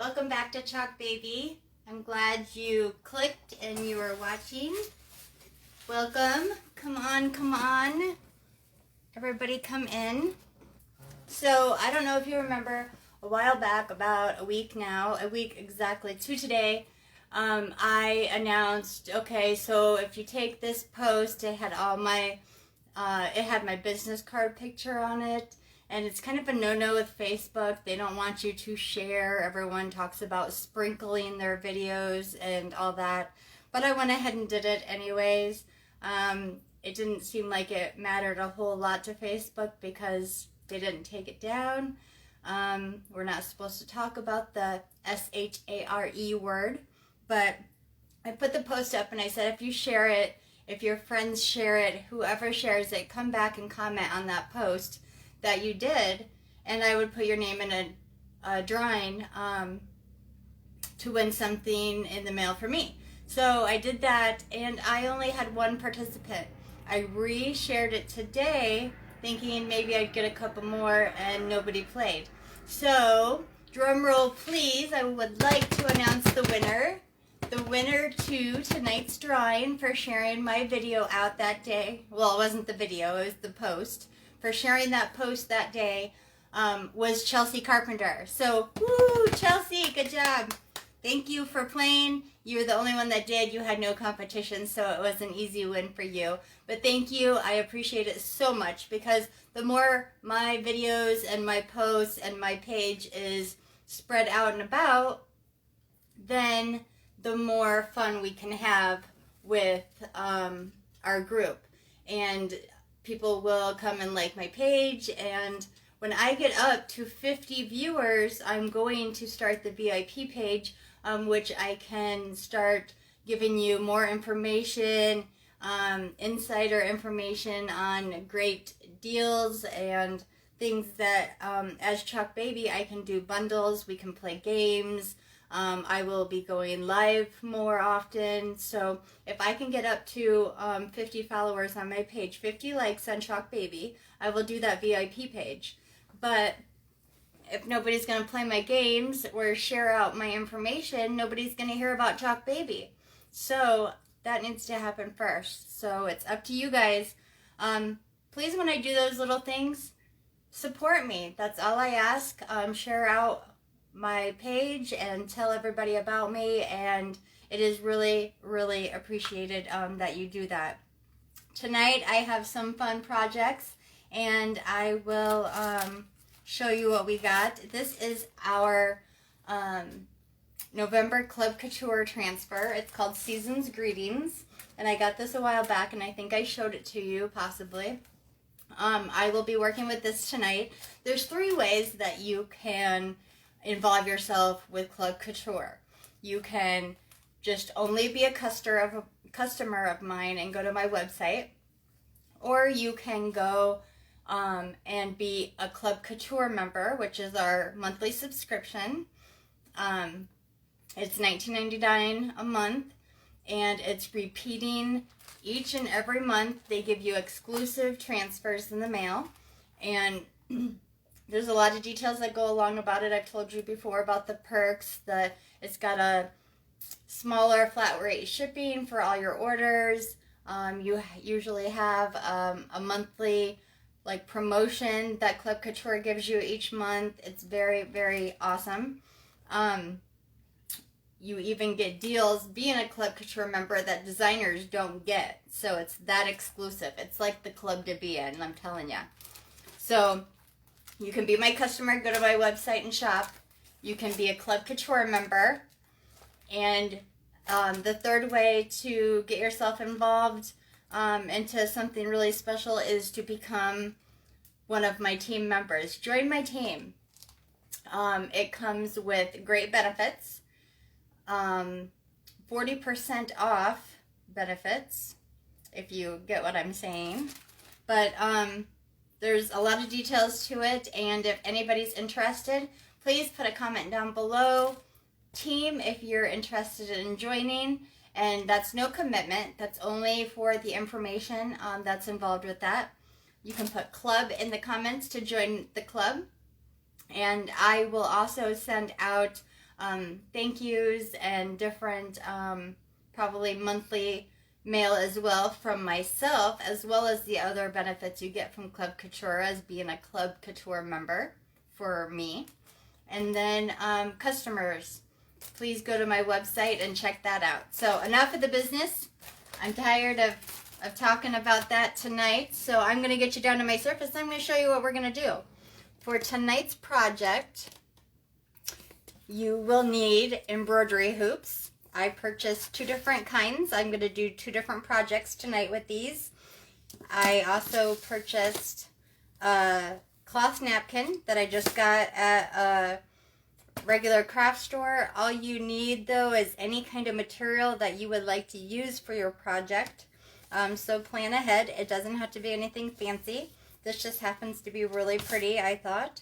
Welcome back to Chalk Baby. I'm glad you clicked and you are watching. Welcome. Come on, come on. Everybody come in. So, I don't know if you remember a while back, about a week exactly to today, I announced, okay, so if you take this post, it had all my, it had my business card picture on it. And it's kind of a no-no with Facebook. They don't want you to share. Everyone talks about sprinkling their videos and all that. But I went ahead and did it anyways. It didn't seem like it mattered a whole lot to Facebook because they didn't take it down. We're not supposed to talk about the S-H-A-R-E word. But I put the post up and I said, if you share it, if your friends share it, whoever shares it, come back and comment on that post that you did, and I would put your name in a drawing to win something in the mail for me. So I did that, and I only had one participant. I re-shared it today, thinking maybe I'd get a couple more, and nobody played. So, drum roll please, I would like to announce the winner. The winner to tonight's drawing for sharing my video out that day. Well, it wasn't the video, it was the post. For sharing that post that day was Chelsea Carpenter. So, woo, Chelsea, good job. Thank you for playing. You were the only one that did. You had no competition, so it was an easy win for you. But thank you. I appreciate it so much because the more my videos and my posts and my page is spread out and about, then the more fun we can have with our group. And people will come and like my page, and when I get up to 50 viewers, I'm going to start the VIP page, which I can start giving you more information, insider information on great deals and things that, as Chalk Baby, I can do bundles, we can play games. I will be going live more often, so if I can get up to 50 followers on my page, 50 likes on Chalk Baby, I will do that VIP page. But if nobody's going to play my games or share out my information, nobody's going to hear about Chalk Baby. So that needs to happen first. So it's up to you guys. Please, when I do those little things, support me. That's all I ask. Share out my page and tell everybody about me, and it is really, really appreciated that you do that. Tonight I have some fun projects, and I will show you what we got. This is our November Club Couture transfer. It's called Season's Greetings, and I got this a while back, and I think I showed it to you possibly. I will be working with this tonight. There's 3 ways that you can involve yourself with Club Couture. You can just only be a customer of mine and go to my website, or you can go and be a Club Couture member, which is our monthly subscription. It's $19.99 a month, and it's repeating each and every month. They give you exclusive transfers in the mail, and there's a lot of details that go along about it. I've told you before about the perks. It's got a smaller flat rate shipping for all your orders. You usually have a monthly promotion that Club Couture gives you each month. It's very, very awesome. You even get deals being a Club Couture member that designers don't get. So it's that exclusive. It's like the club to be in, I'm telling you. So you can be my customer, go to my website and shop. You can be a Club Couture member. And the 3rd way to get yourself involved into something really special is to become one of my team members. Join my team. It comes with great benefits. 40% off benefits, if you get what I'm saying. But there's a lot of details to it, and if anybody's interested, please put a comment down below. Team, if you're interested in joining, and that's no commitment. That's only for the information that's involved with that. You can put club in the comments to join the club, and I will also send out thank yous and different probably monthly mail as well from myself, as well as the other benefits you get from Club Couture as being a Club Couture member for me. And then customers, please go to my website and check that out. So enough of the business. I'm tired of talking about that tonight. So I'm going to get you down to my surface. I'm going to show you what we're going to do. For tonight's project, you will need embroidery hoops. I purchased 2 different kinds. I'm going to do 2 different projects tonight with these. I also purchased a cloth napkin that I just got at a regular craft store. All you need though is any kind of material that you would like to use for your project. So plan ahead. It doesn't have to be anything fancy. This just happens to be really pretty, I thought.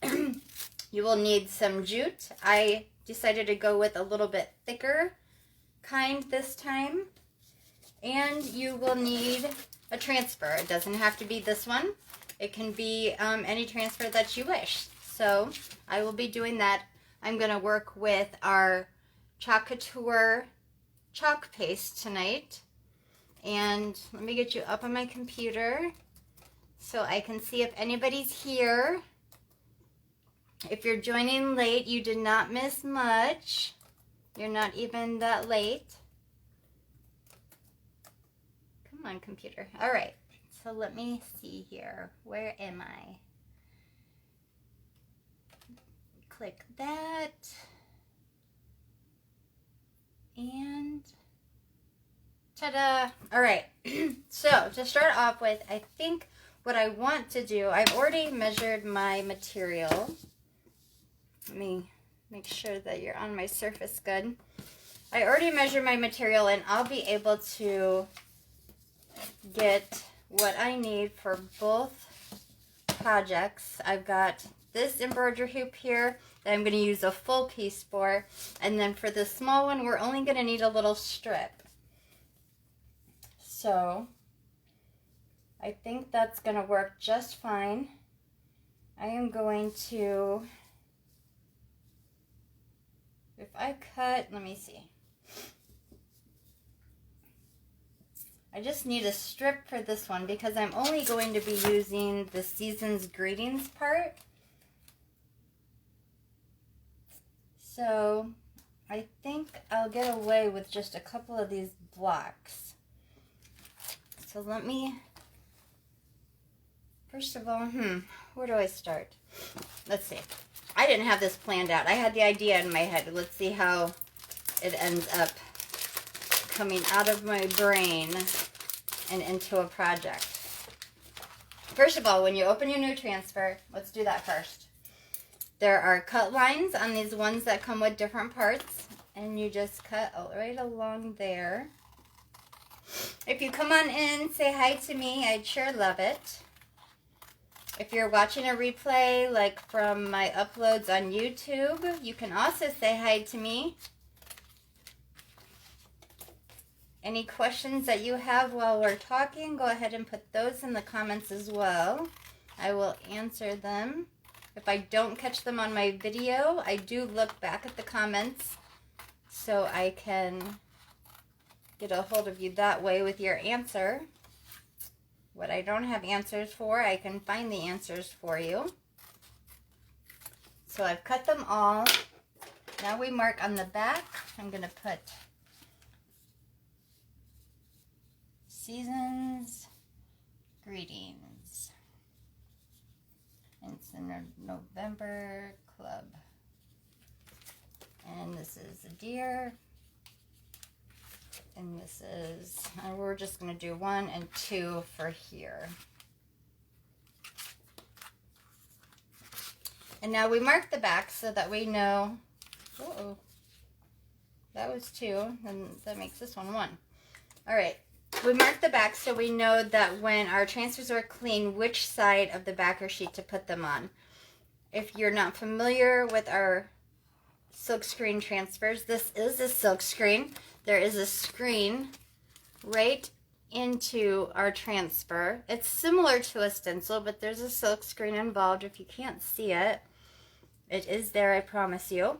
You will need some jute. I decided to go with a little bit thicker kind this time. And you will need a transfer. It doesn't have to be this one. It can be any transfer that you wish. So I will be doing that. I'm going to work with our Chalk Couture chalk paste tonight. And let me get you up on my computer so I can see if anybody's here. If you're joining late, you did not miss much. You're not even that late. Come on, computer. All right. So let me see here. Where am I? Click that. And ta-da! All right. So to start off with, I think what I want to do, I've already measured my material. Let me make sure that you're on my surface good. I already measured my material and I'll be able to get what I need for both projects. I've got this embroidery hoop here that I'm going to use a full piece for. And then for the small one, we're only going to need a little strip. So I think that's going to work just fine. I am going to, if I cut, let me see. I just need a strip for this one because I'm only going to be using the season's greetings part. So I think I'll get away with just a couple of these blocks. So let me, first of all, where do I start? Let's see. I didn't have this planned out. I had the idea in my head. Let's see how it ends up coming out of my brain and into a project. First of all, when you open your new transfer, let's do that first. There are cut lines on these ones that come with different parts, and you just cut right along there. If you come on in, say hi to me. I'd sure love it. If you're watching a replay, like from my uploads on YouTube, you can also say hi to me. Any questions that you have while we're talking, go ahead and put those in the comments as well. I will answer them. If I don't catch them on my video, I do look back at the comments so I can get a hold of you that way with your answer. What I don't have answers for, I can find the answers for you. So I've cut them all. Now we mark on the back. I'm going to put Seasons Greetings. It's in the November Club. And this is a deer. And this is, we're just going to do 1 and 2 for here. And now we mark the back so that we know, that was 2, and that makes this one 1. All right, we mark the back so we know that when our transfers are clean, which side of the backer sheet to put them on. If you're not familiar with our silkscreen transfers, this is a silkscreen. There is a screen right into our transfer. It's similar to a stencil, but there's a silkscreen involved. If you can't see it, it is there, I promise you.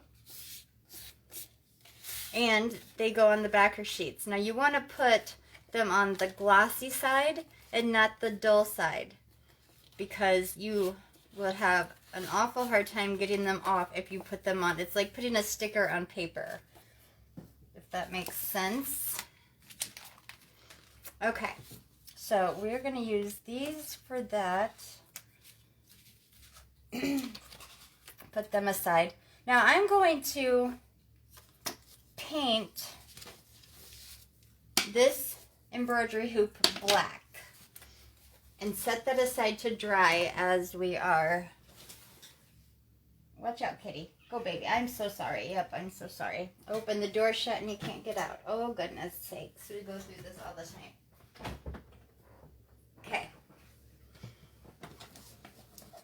and they go on the backer sheets. Now you want to put them on the glossy side and not the dull side, because you will have an awful hard time getting them off if you put them on. It's like putting a sticker on paper, if that makes sense. Okay, so we're going to use these for that. Put them aside. Now I'm going to paint this embroidery hoop black and set that aside to dry as we are. Watch out, kitty. Go, baby. I'm so sorry. Yep, I'm so sorry. Open the door shut and you can't get out. Oh, goodness sakes. We go through this all the time. Okay.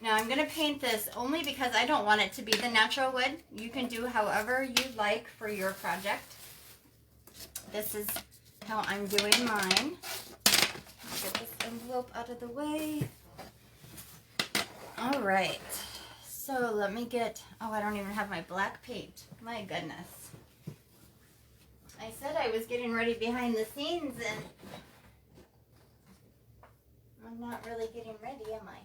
Now I'm going to paint this only because I don't want it to be the natural wood. You can do however you like for your project. This is how I'm doing mine. I'll get this envelope out of the way. All right. So let me get, oh, I don't even have my black paint. My goodness. I said I was getting ready behind the scenes and I'm not really getting ready, am I?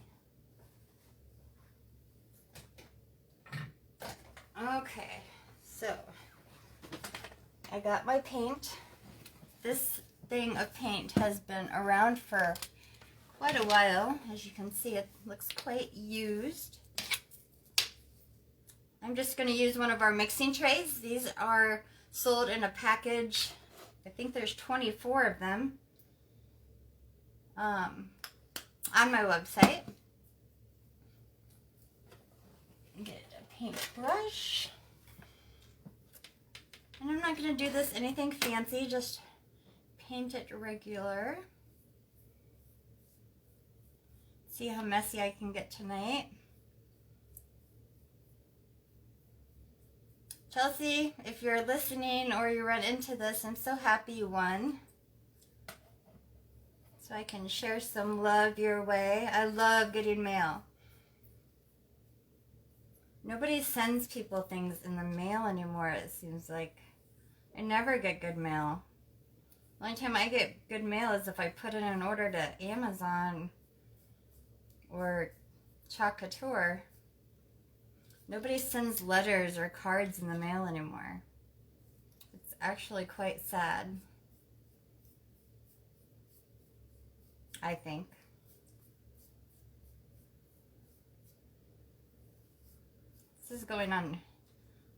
Okay, so I got my paint. This thing of paint has been around for quite a while. As you can see, it looks quite used. I'm just going to use one of our mixing trays. These are sold in a package. I think there's 24 of them on my website. Get a paintbrush. And I'm not going to do this anything fancy, just paint it regular. See how messy I can get tonight. Chelsea, if you're listening or you run into this, I'm so happy you won. So I can share some love your way. I love getting mail. Nobody sends people things in the mail anymore, it seems like. I never get good mail. The only time I get good mail is if I put in an order to Amazon or Chalk Couture. Nobody sends letters or cards in the mail anymore. It's actually quite sad, I think. This is going on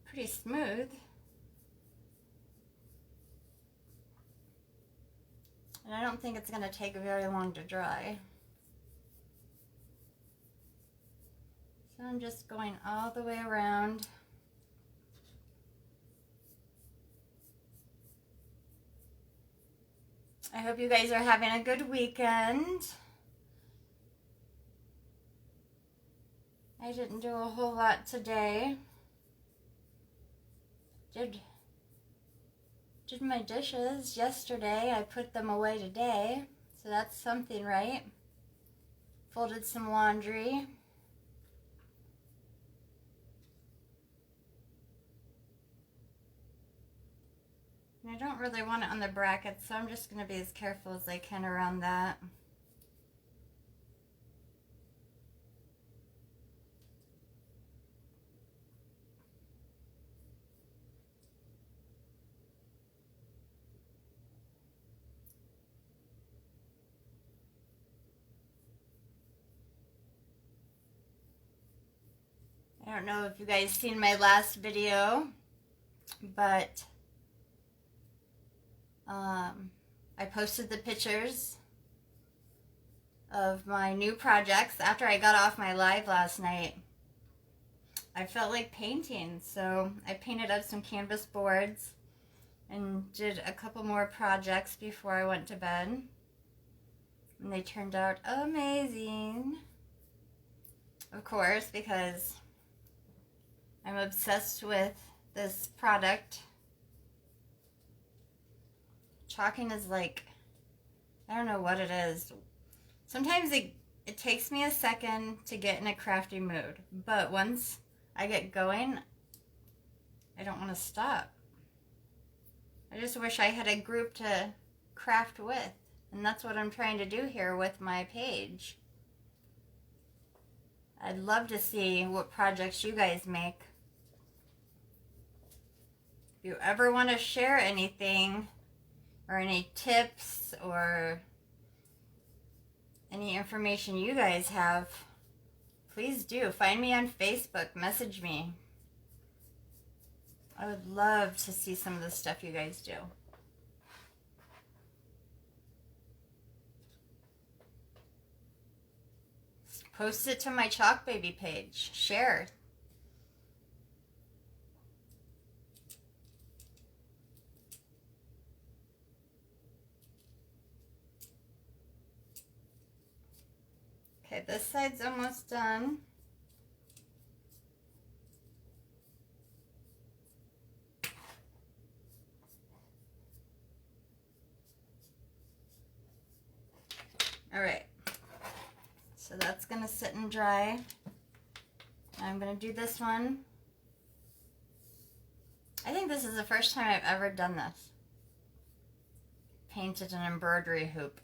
pretty smooth. And I don't think it's going to take very long to dry. So I'm just going all the way around. I hope you guys are having a good weekend. I didn't do a whole lot today. Did my dishes yesterday. I put them away today, so that's something, right? Folded some laundry. And I don't really want it on the brackets, so I'm just going to be as careful as I can around that. I don't know if you guys seen my last video, but I posted the pictures of my new projects after I got off my live last night. I felt like painting, so I painted up some canvas boards and did a couple more projects before I went to bed. And they turned out amazing. Of course, because I'm obsessed with this product. Chalking is like, I don't know what it is. Sometimes it takes me a second to get in a crafty mood, but once I get going, I don't want to stop. I just wish I had a group to craft with. And that's what I'm trying to do here with my page. I'd love to see what projects you guys make. If you ever want to share anything or any tips or any information you guys have, please do. Find me on Facebook, message me. I would love to see some of the stuff you guys do. Post it to my Chalk Baby page. Share. Okay, this side's almost done. All right, so that's gonna sit and dry. I'm gonna do this one. I think this is the first time I've ever done this. Painted an embroidery hoop.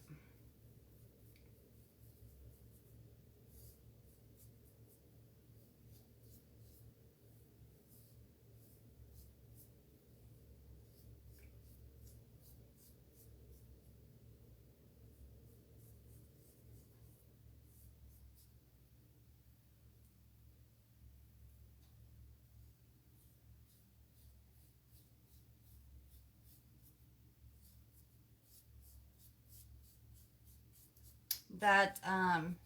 That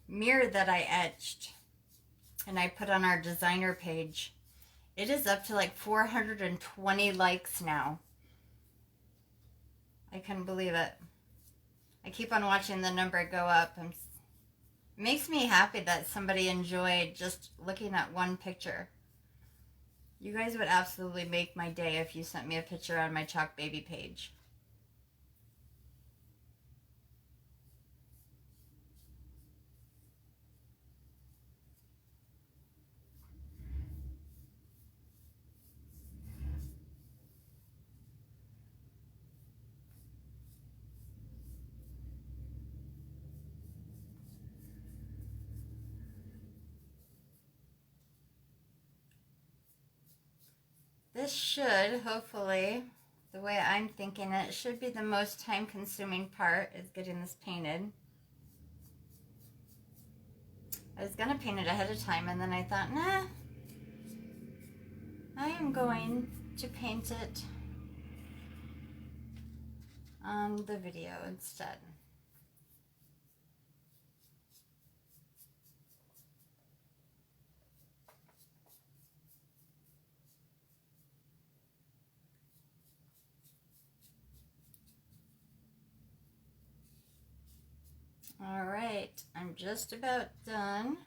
mirror that I etched and I put on our designer page, it is up to like 420 likes now. I couldn't believe it. I keep on watching the number go up, and it makes me happy that somebody enjoyed just looking at one picture. You guys would absolutely make my day if you sent me a picture on my Chalk Baby page. This should, hopefully, the way I'm thinking it, should be the most time-consuming part, is getting this painted. I was going to paint it ahead of time, and then I thought, nah, I am going to paint it on the video instead. All right, I'm just about done.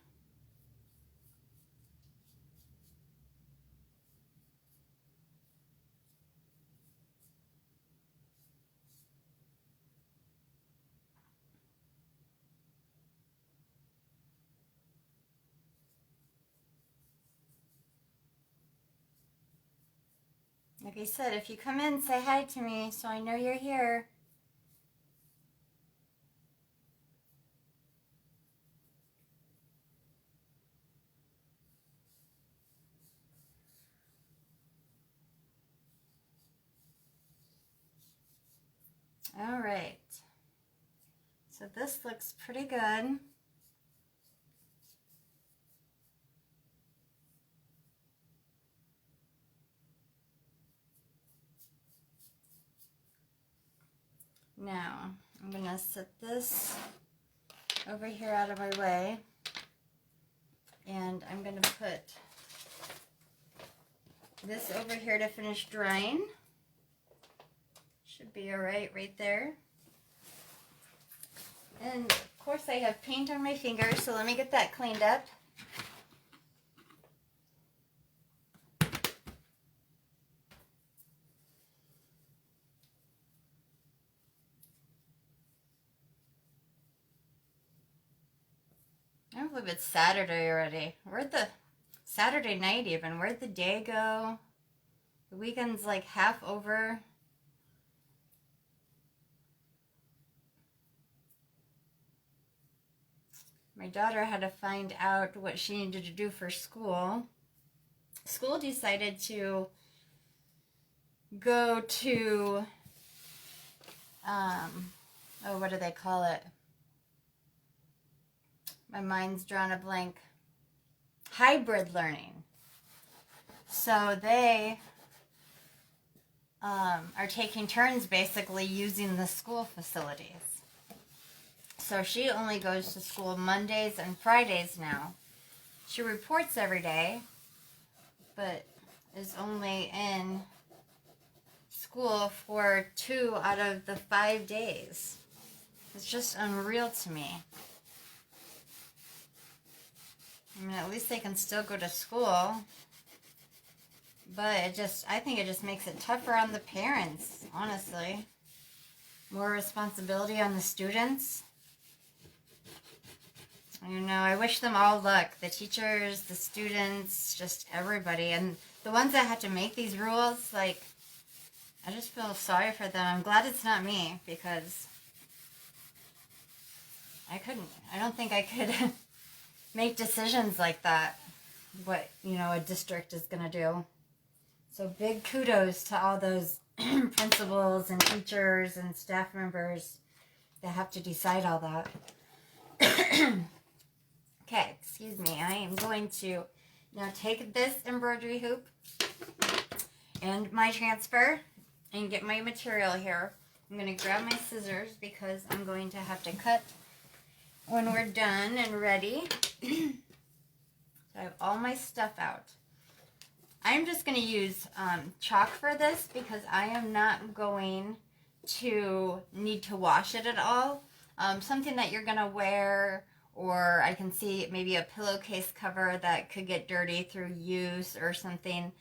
Like I said, if you come in, say hi to me so I know you're here. All right, so this looks pretty good. Now, I'm gonna set this over here out of my way, and I'm gonna put this over here to finish drying. Should be all right there. And of course I have paint on my fingers, so let me get that cleaned up. I don't believe it's Saturday already. Where'd the Saturday night even? Where'd the day go? The weekend's like half over. my daughter had to find out what she needed to do for school. School decided to go to, what do they call it? My mind's drawn a blank. Hybrid learning. So they are taking turns basically using the school facilities. So she only goes to school Mondays and Fridays now. She reports every day, but is only in school for 2 out of the 5 days. It's just unreal to me. I mean, at least they can still go to school. But I think it just makes it tougher on the parents, honestly. More responsibility on the students. You know, I wish them all luck. The teachers, the students, just everybody. And the ones that had to make these rules, like, I just feel sorry for them. I'm glad it's not me, because I don't think I could make decisions like that, what, you know, a district is going to do. So big kudos to all those principals and teachers and staff members that have to decide all that. Okay, excuse me. I am going to now take this embroidery hoop and my transfer and get my material here. I'm going to grab my scissors because I'm going to have to cut when we're done and ready. So I have all my stuff out. I'm just going to use chalk for this because I am not going to need to wash it at all. Something that you're going to wear, or I can see maybe a pillowcase cover that could get dirty through use or something.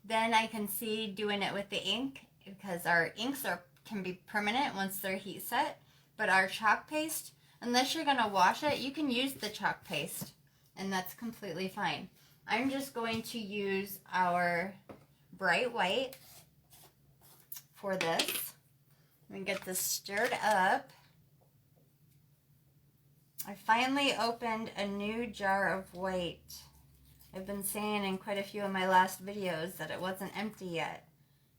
Then I can see doing it with the ink, because our inks can be permanent once they're heat set. But our chalk paste, unless you're going to wash it, you can use the chalk paste, and that's completely fine. I'm just going to use our bright white for this. Let me get this stirred up. I finally opened a new jar of white. I've been saying in quite a few of my last videos that it wasn't empty yet.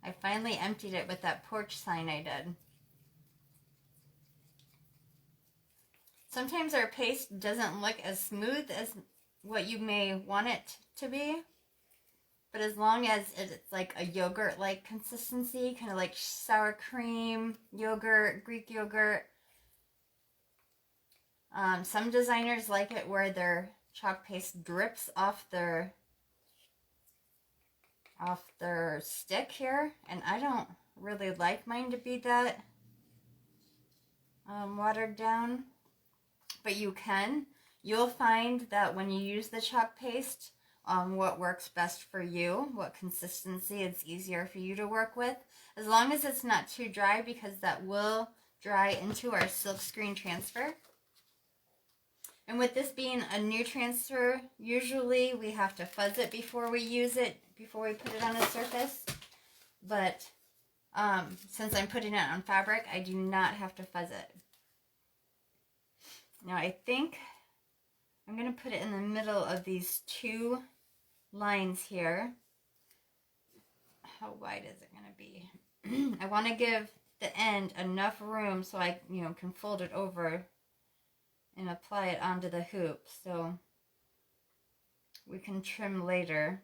I finally emptied it with that porch sign I did. Sometimes our paste doesn't look as smooth as what you may want it to be, but as long as it's like a yogurt-like consistency, kind of like sour cream, yogurt, Greek yogurt. Some designers like it where their chalk paste drips off their stick here, and I don't really like mine to be that watered down, but you can. You'll find that when you use the chalk paste, what works best for you, what consistency it's easier for you to work with, as long as it's not too dry, because that will dry into our silkscreen transfer. And with this being a new transfer, usually we have to fuzz it before we use it, before we put it on a surface. But since I'm putting it on fabric, I do not have to fuzz it. Now I think I'm going to put it in the middle of these 2 lines here. How wide is it going to be? I want to give the end enough room so I, can fold it over and apply it onto the hoop, so we can trim later.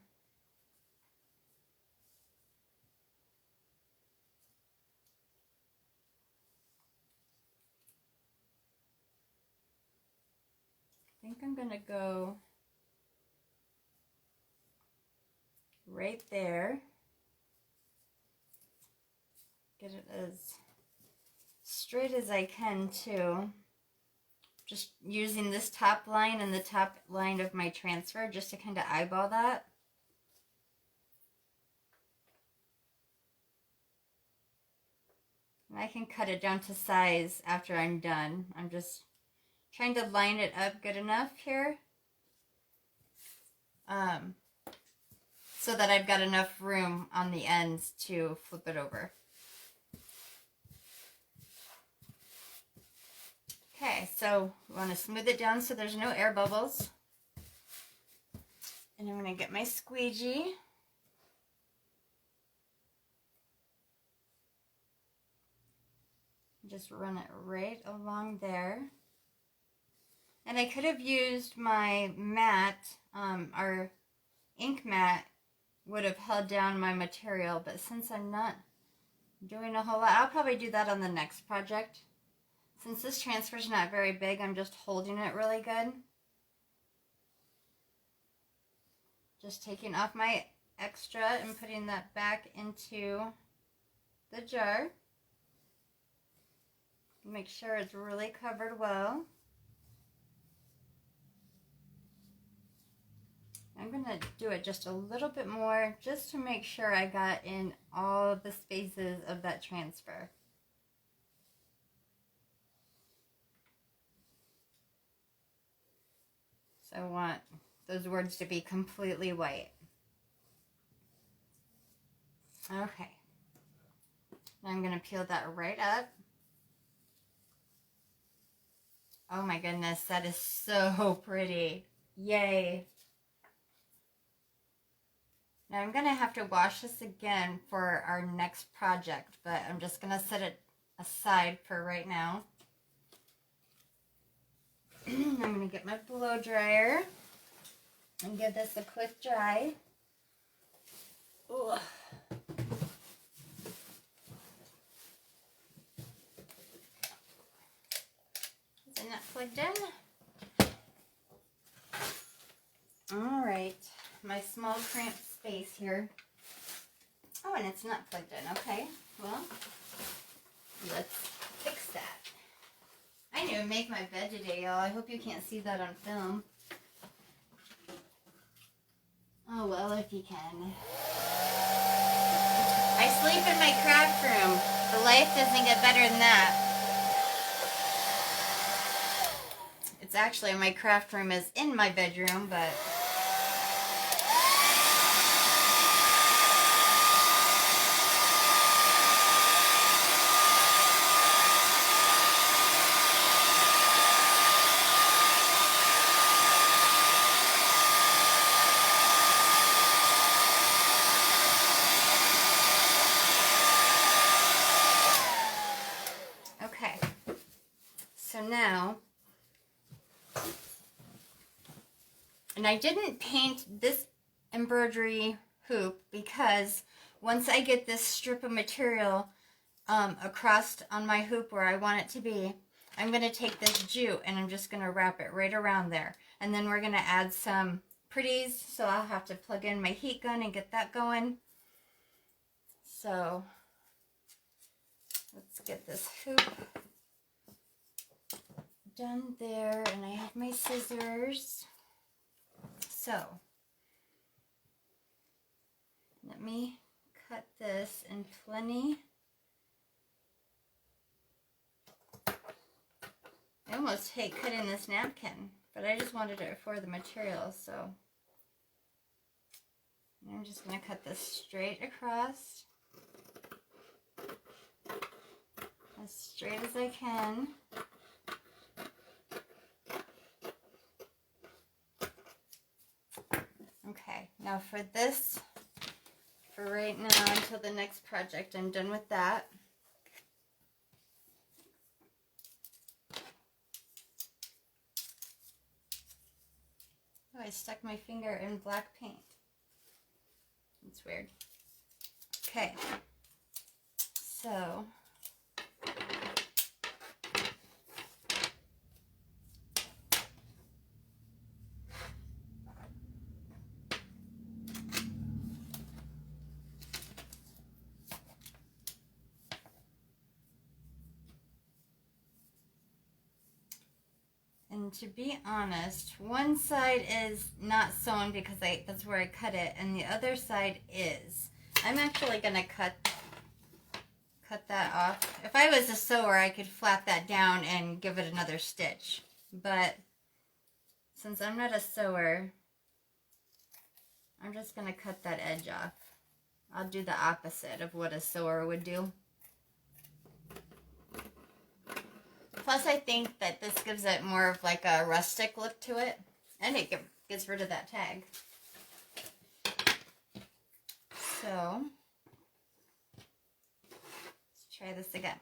I think I'm going to go right there. Get it as straight as I can too. Just using this top line and the top line of my transfer just to kind of eyeball that. And I can cut it down to size after I'm done. I'm just trying to line it up good enough here. So that I've got enough room on the ends to flip it over. Okay, so we want to smooth it down so there's no air bubbles. And I'm going to get my squeegee. Just run it right along there. And I could have used my mat, our ink mat would have held down my material, but since I'm not doing a whole lot, I'll probably do that on the next project. Since this transfer is not very big, I'm just holding it really good. Just taking off my extra and putting that back into the jar. Make sure it's really covered well. I'm going to do it just a little bit more just to make sure I got in all of the spaces of that transfer. So I want those words to be completely white. Okay. Now I'm going to peel that right up. Oh my goodness, that is so pretty. Yay. Now I'm going to have to wash this again for our next project, but I'm just going to set it aside for right now. I'm going to get my blow dryer and give this a quick dry. Ugh. Isn't that plugged in? All right, my small cramped space here. Oh, and it's not plugged in. Okay, well, let's fix that. I didn't even make my bed today, y'all. I hope you can't see that on film. Oh, well, if you can. I sleep in my craft room. The life doesn't get better than that. It's actually, my craft room is in my bedroom, but... Okay, so now, and I didn't paint this embroidery hoop because once I get this strip of material across on my hoop where I want it to be, I'm going to take this jute and I'm just going to wrap it right around there. And then we're going to add some pretties, so I'll have to plug in my heat gun and get that going. So let's get this hoop done there, and I have my scissors. So let me cut this in plenty. I almost hate cutting this napkin, but I just wanted it for the material, so I'm just going to cut this straight across, as straight as I can. Okay, now for this, for right now until the next project, I'm done with that. Oh, I stuck my finger in black paint. It's weird. Okay, so and to be honest, one side is not sewn because that's where I cut it, and the other side is. I'm actually going to cut that off. If I was a sewer, I could flap that down and give it another stitch. But since I'm not a sewer, I'm just going to cut that edge off. I'll do the opposite of what a sewer would do. plus I think that this gives it more of like a rustic look to it. And it gets rid of that tag. So, let's try this again.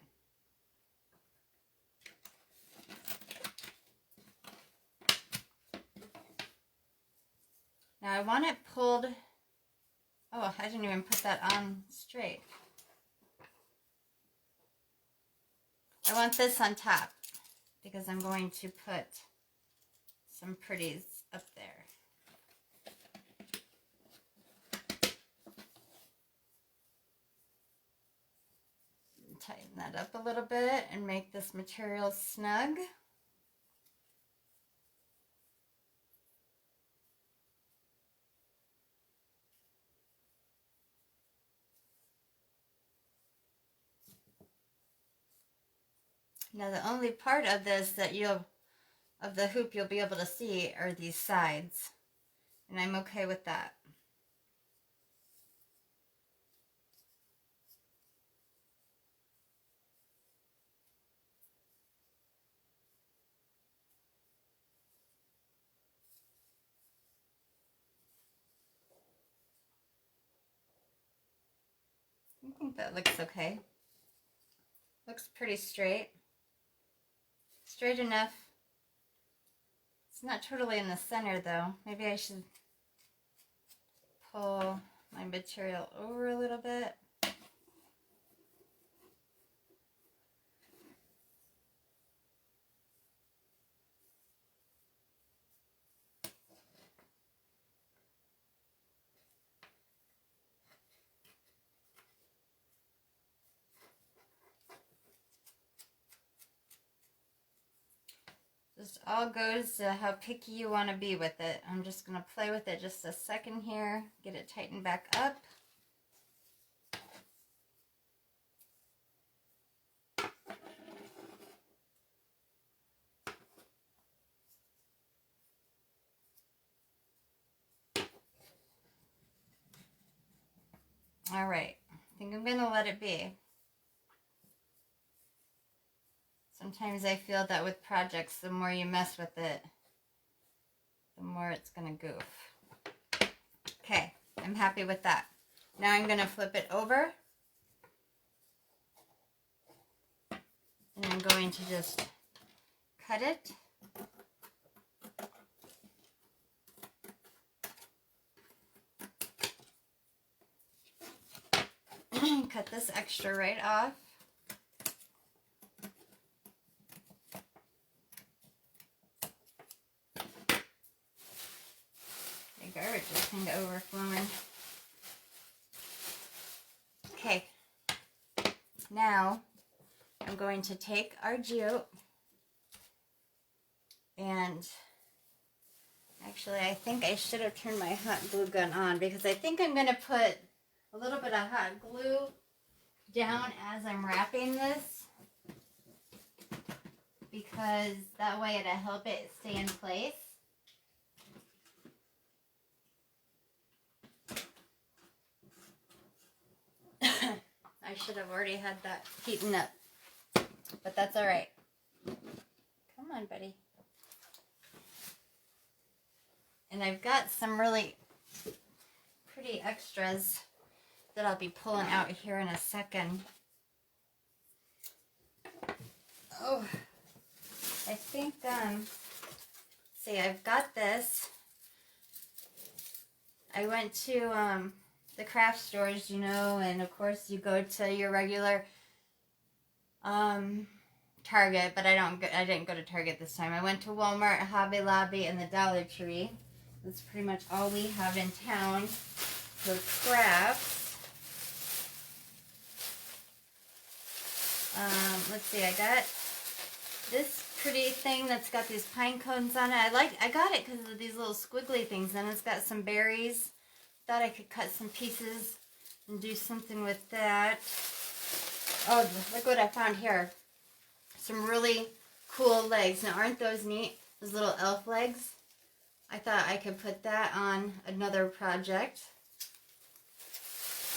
Now I want it pulled. Oh, I didn't even put that on straight. I want this on top because I'm going to put some pretties up there. Tighten that up a little bit and make this material snug. Now the only part of this that of the hoop you'll be able to see are these sides, and I'm okay with that. I think that looks okay. Looks pretty straight. Straight enough. It's not totally in the center though. Maybe I should pull my material over a little bit. Just all goes to how picky you want to be with it. I'm just going to play with it just a second here, get it tightened back up. All right, I think I'm going to let it be. Sometimes I feel that with projects, the more you mess with it, the more it's going to goof. Okay, I'm happy with that. Now I'm going to flip it over. And I'm going to just cut it. Cut this extra right off. The garbage is kind of overflowing. Okay, now I'm going to take our jute and actually I think I should have turned my hot glue gun on because I think I'm going to put a little bit of hot glue down as I'm wrapping this because that way it'll help it stay in place. I should have already had that heating up, but that's all right. Come on, buddy. And I've got some really pretty extras that I'll be pulling out here in a second. Oh, I think, see, I've got this. I went to the craft stores, you know, and of course you go to your regular Target, but I didn't go to Target this time. I went to Walmart, Hobby Lobby, and the Dollar Tree. That's pretty much all we have in town for crafts. Let's see, I got this pretty thing that's got these pine cones on it. I got it because of these little squiggly things, and it's got some berries. Thought I could cut some pieces and do something with that. Oh, look what I found here. Some really cool legs. Now, aren't those neat? Those little elf legs. I thought I could put that on another project.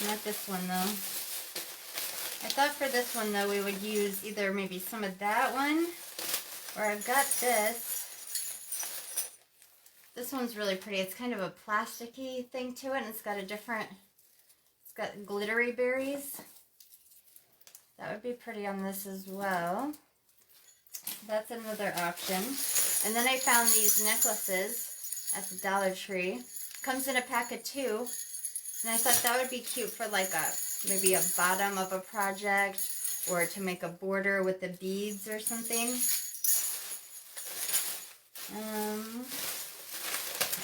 Not this one, though. I thought for this one, though, we would use either maybe some of that one Or I've got this. This one's really pretty. It's kind of a plasticky thing to it, and it's got a different, it's got glittery berries. That would be pretty on this as well. That's another option. And then I found these necklaces at the Dollar Tree. Comes in a pack of 2. And I thought that would be cute for like maybe a bottom of a project, or to make a border with the beads or something.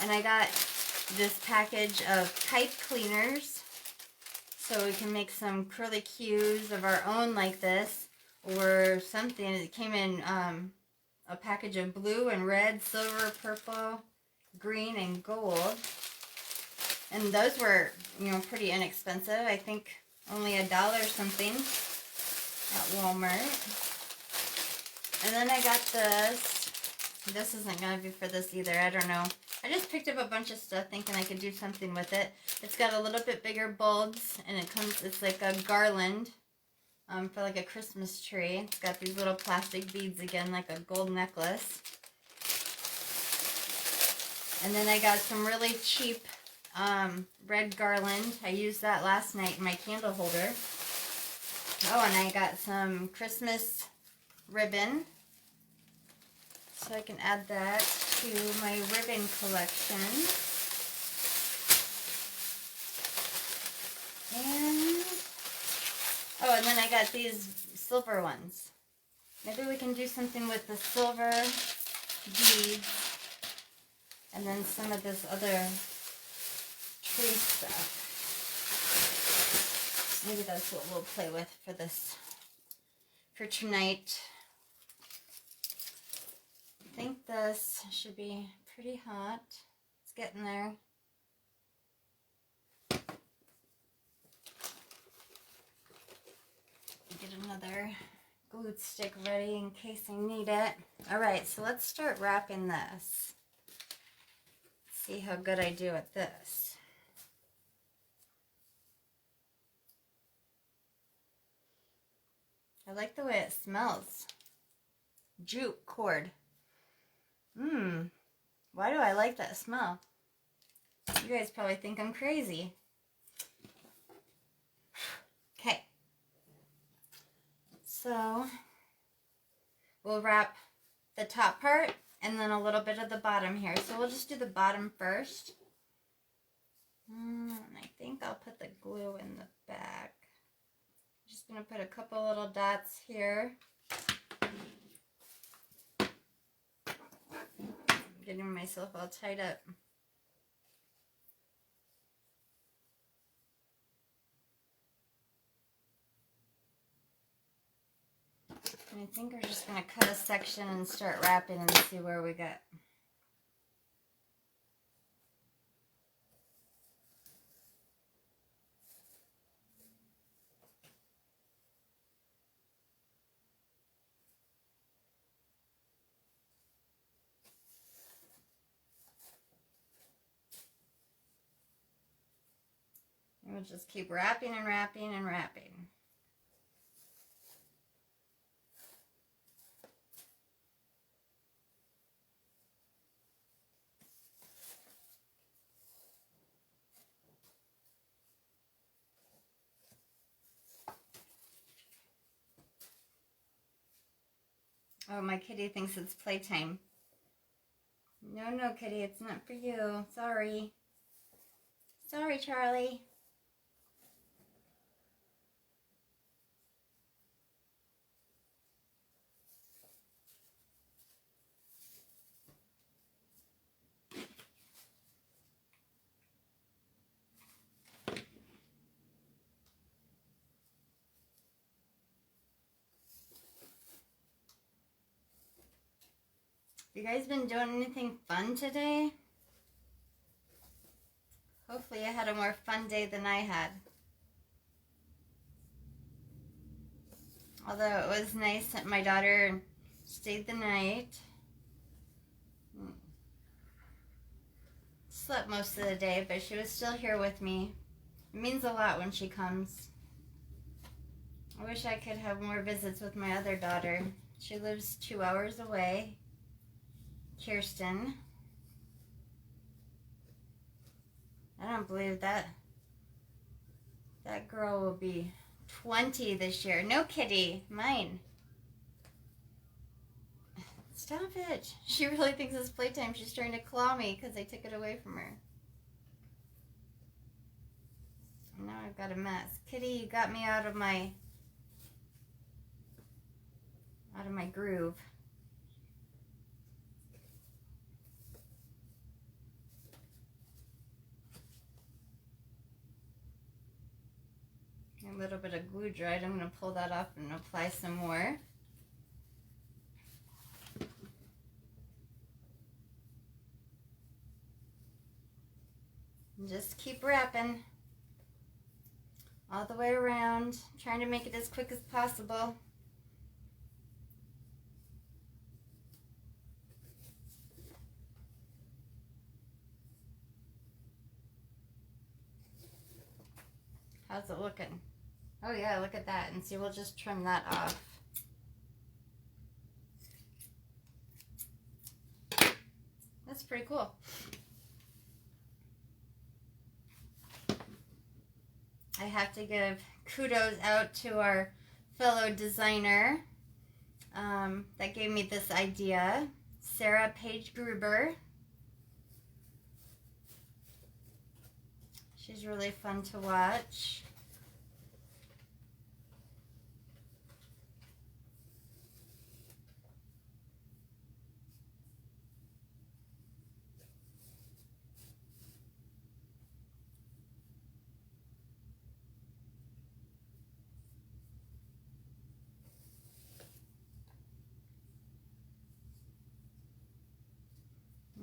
And I got this package of pipe cleaners, so we can make some curly cues of our own like this, or something. It came in a package of blue and red, silver, purple, green, and gold. And those were, you know, pretty inexpensive. I think only $1 something at Walmart. And then I got this. This isn't going to be for this either. I don't know. I just picked up a bunch of stuff thinking I could do something with it. It's got a little bit bigger bulbs, and it's like a garland for like a Christmas tree. It's got these little plastic beads again, like a gold necklace. And then I got some really cheap red garland. I used that last night in my candle holder. Oh, and I got some Christmas ribbon, so I can add that to my ribbon collection. And then I got these silver ones. Maybe we can do something with the silver beads and then some of this other tree stuff. Maybe that's what we'll play with for this, for tonight. I think this should be pretty hot. It's getting there. Get another glue stick ready in case I need it. Alright, so let's start wrapping this. See how good I do at this. I like the way it smells. Jute cord. Why do I like that smell? You guys probably think I'm crazy. Okay. So, we'll wrap the top part and then a little bit of the bottom here. So we'll just do the bottom first. And I think I'll put the glue in the back. I'm just going to put a couple little dots here. Getting myself all tied up. And I think we're just going to cut a section and start wrapping and see where we get. And we'll just keep wrapping and wrapping and wrapping. Oh, my kitty thinks it's playtime. No, no, kitty, it's not for you. Sorry. Sorry, Charlie. You guys been doing anything fun today? Hopefully I had a more fun day than I had. Although it was nice that my daughter stayed the night. Slept most of the day, but she was still here with me. It means a lot when she comes. I wish I could have more visits with my other daughter. She lives 2 hours away. Kirsten. I don't believe that girl will be 20 this year. No, kitty, mine. Stop it. She really thinks it's playtime. She's trying to claw me because I took it away from her. And now I've got a mess. Kitty, you got me out of my groove. A little bit of glue dried. I'm going to pull that off and apply some more. And just keep wrapping all the way around, trying to make it as quick as possible. How's it looking? Oh yeah, look at that. And see, we'll just trim that off. That's pretty cool. I have to give kudos out to our fellow designer that gave me this idea, Sarah Paige Gruber. She's really fun to watch.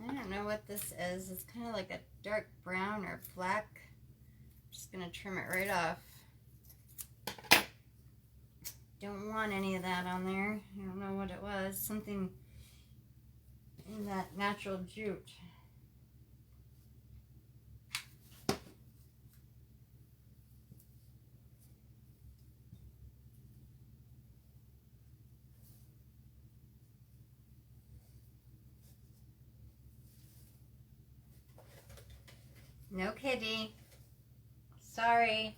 I don't know what this is. It's kind of like a dark brown or black. I'm just going to trim it right off. Don't want any of that on there. I don't know what it was. Something in that natural jute. No, kitty. Sorry.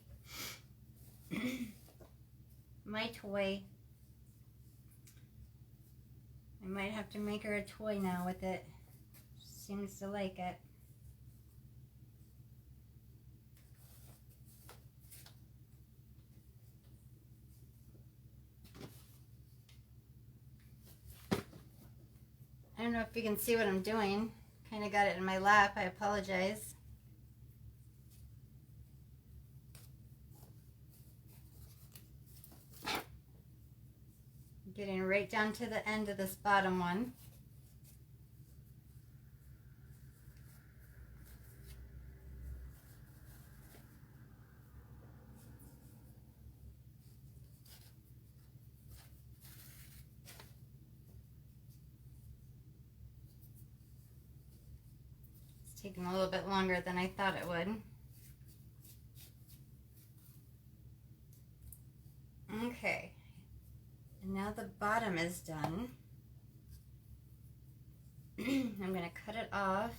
My toy. I might have to make her a toy now with it. She seems to like it. I don't know if you can see what I'm doing. Kind of got it in my lap. I apologize. Getting right down to the end of this bottom one. It's taking a little bit longer than I thought it would. Okay. And now the bottom is done. I'm going to cut it off.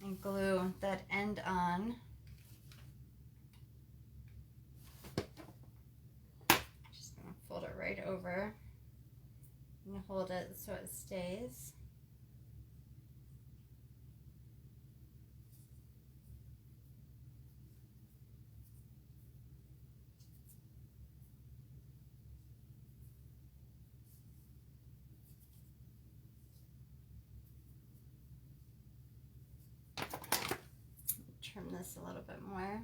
And glue that end on. Just going to fold it right over and hold it so it stays. Trim this a little bit more.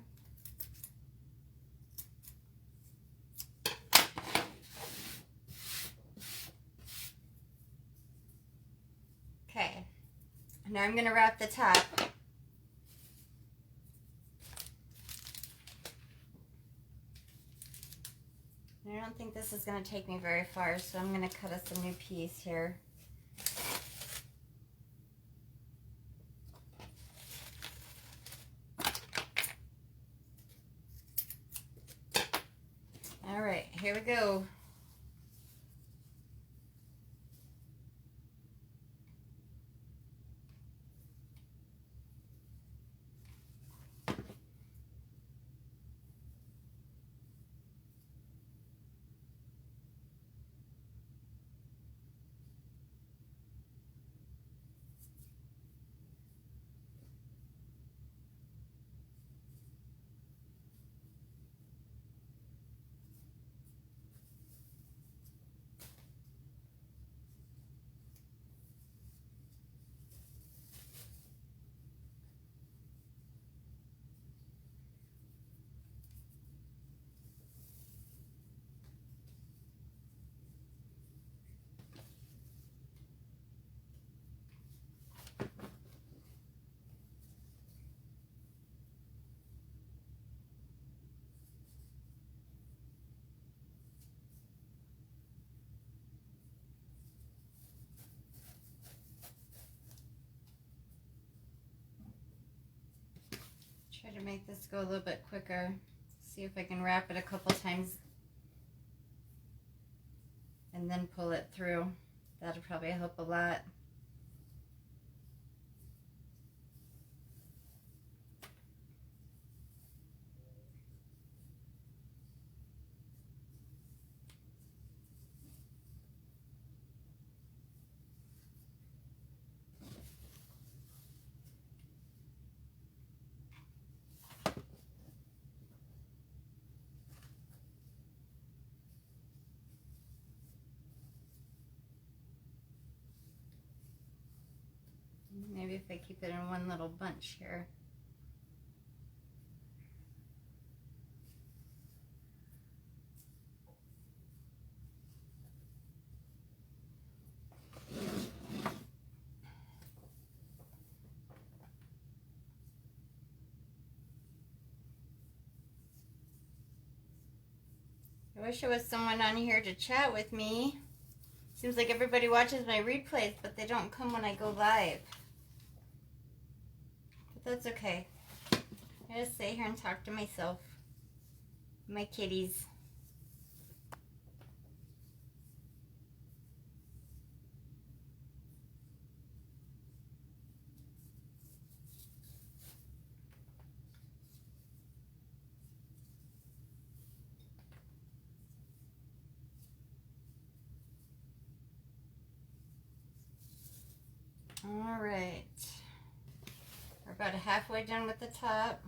Okay, now I'm going to wrap the top. I don't think this is going to take me very far, so I'm going to cut us a new piece here. Try to make this go a little bit quicker. See if I can wrap it a couple times and then pull it through. That'll probably help a lot. Maybe if I keep it in one little bunch here. I wish there was someone on here to chat with me. Seems like everybody watches my replays, but they don't come when I go live. But that's okay. I just stay here and talk to myself. My kitties. All right. We're about halfway done with the top.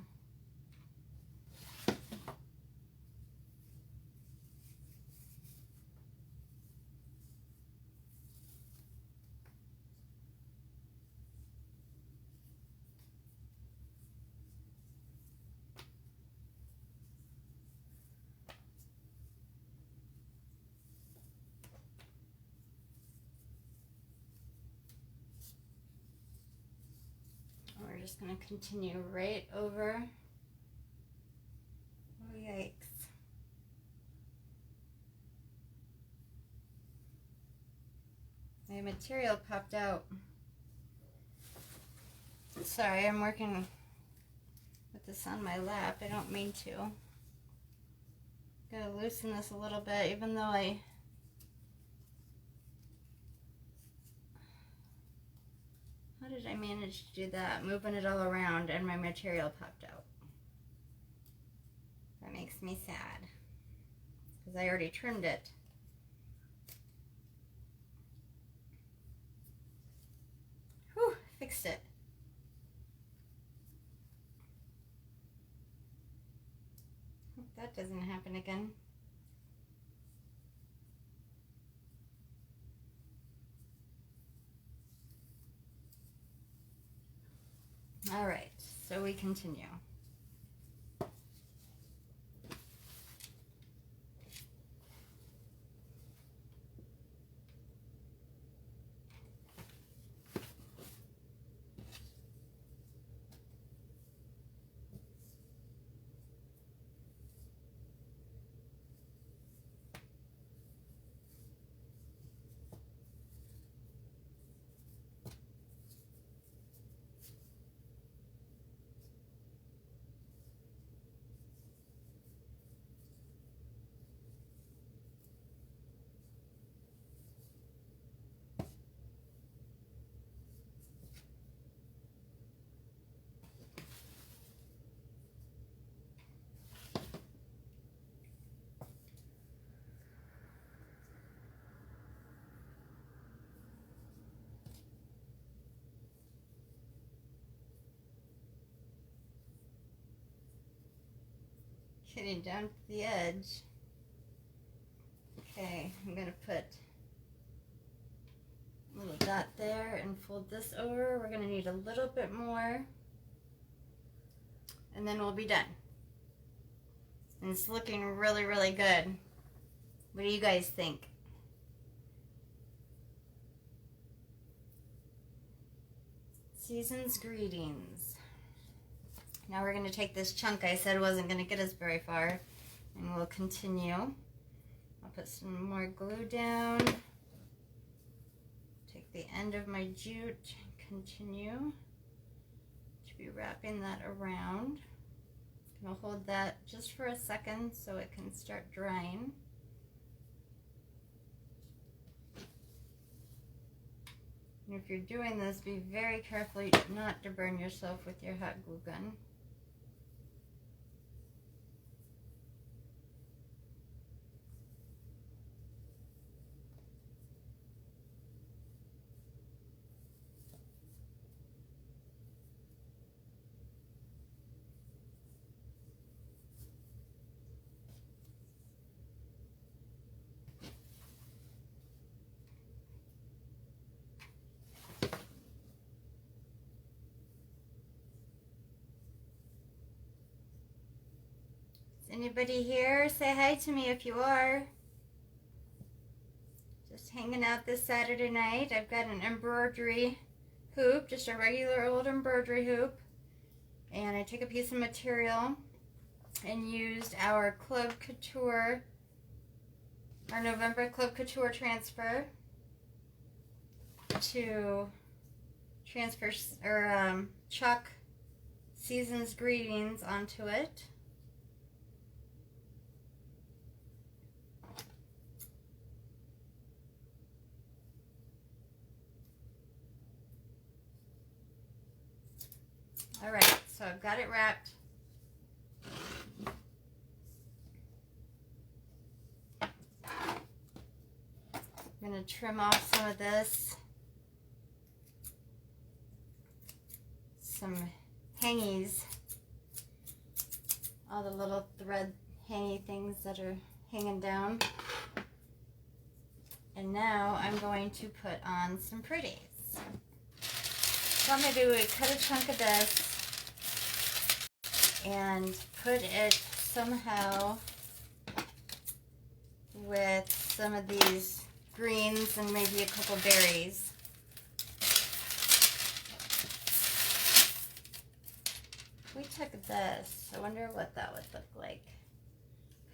We're just going to continue right over. Oh, yikes. My material popped out. Sorry, I'm working with this on my lap. I don't mean to. Gotta loosen this a little bit, even though how did I manage to do that? Moving it all around and my material popped out. That makes me sad because I already trimmed it. Whew, fixed it. Hope that doesn't happen again. All right, so we continue. Getting down to the edge. Okay, I'm going to put a little dot there and fold this over. We're going to need a little bit more and then we'll be done. And it's looking really, really good. What do you guys think? Season's greetings. Now we're going to take this chunk I said wasn't going to get us very far, and we'll continue. I'll put some more glue down. Take the end of my jute, continue to be wrapping that around. I'm gonna hold that just for a second so it can start drying. And if you're doing this, be very careful not to burn yourself with your hot glue gun. Anybody here? Say hi to me if you are. Just hanging out this Saturday night. I've got an embroidery hoop, just a regular old embroidery hoop. And I took a piece of material and used our Club Couture, our November Club Couture transfer to transfer Chalk Season's Greetings onto it. All right, so I've got it wrapped. I'm going to trim off some of this, some hangies, all the little thread hangy things that are hanging down. And now I'm going to put on some pretties. So what I'm going to do is cut a chunk of this and put it somehow with some of these greens and maybe a couple berries. If we took this, I wonder what that would look like,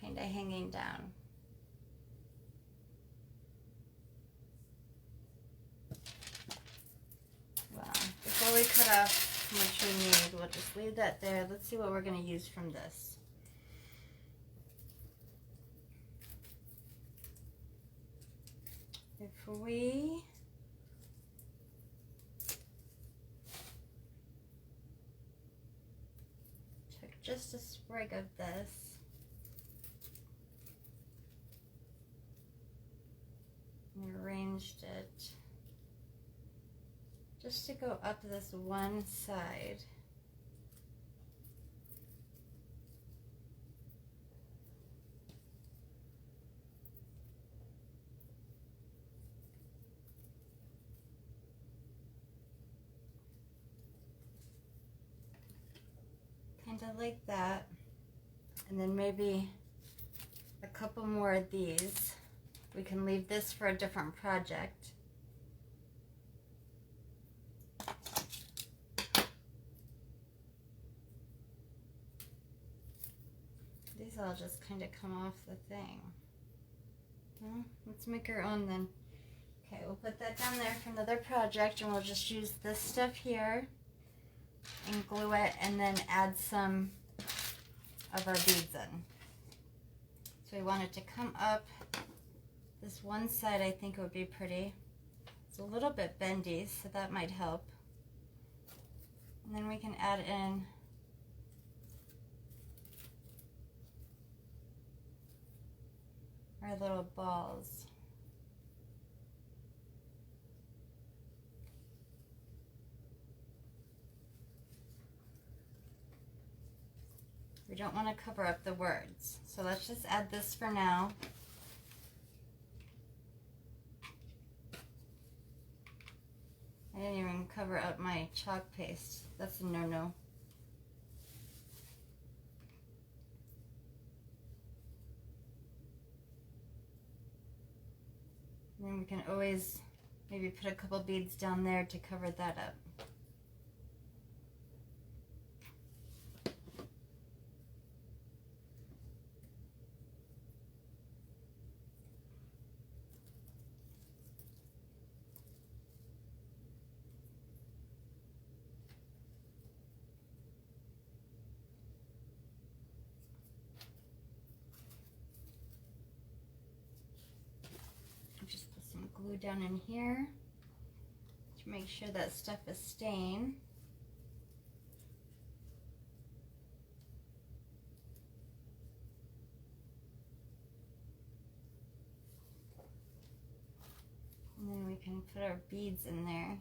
kind of hanging down. Well, before we cut off how much we need, we'll just leave that there. Let's see what we're going to use from this. If we took just a sprig of this and arranged it just to go up this one side. Kind of like that, and then maybe a couple more of these. We can leave this for a different project. These all just kind of come off the thing. Well, let's make our own then. Okay, we'll put that down there for another project, and we'll just use this stuff here and glue it, and then add some of our beads in. So we want it to come up this one side. I think it would be pretty. It's a little bit bendy, so that might help. And then we can add in our little balls. We don't want to cover up the words, so let's just add this for now. I didn't even cover up my chalk paste. That's a no-no. And then we can always maybe put a couple beads down there to cover that up. glue down in here to make sure that stuff is staying. And then we can put our beads in there.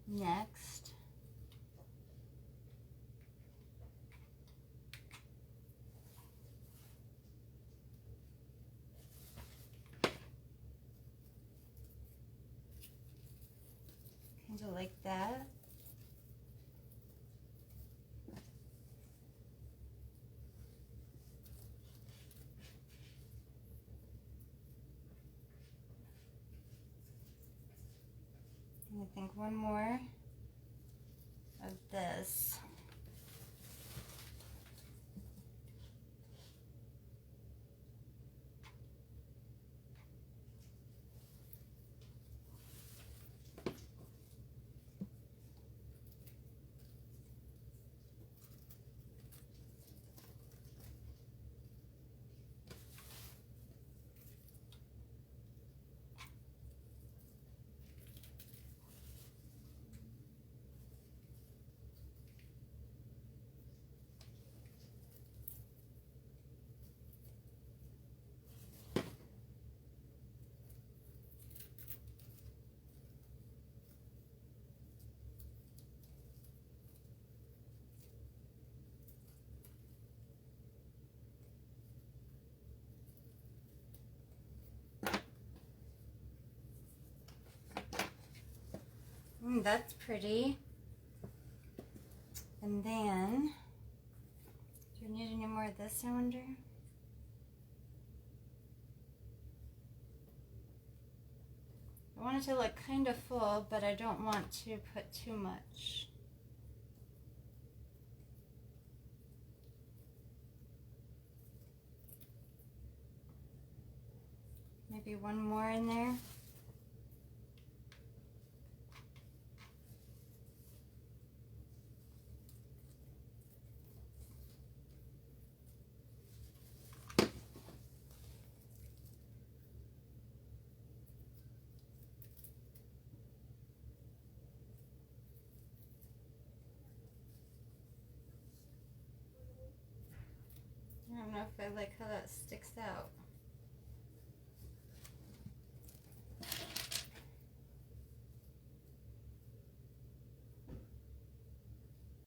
Next. Kind of like that. And I think one more of this. That's pretty. And then, do we need any more of this, I wonder? I want it to look kind of full, but I don't want to put too much. Maybe one more in there. I don't know if I like how that sticks out.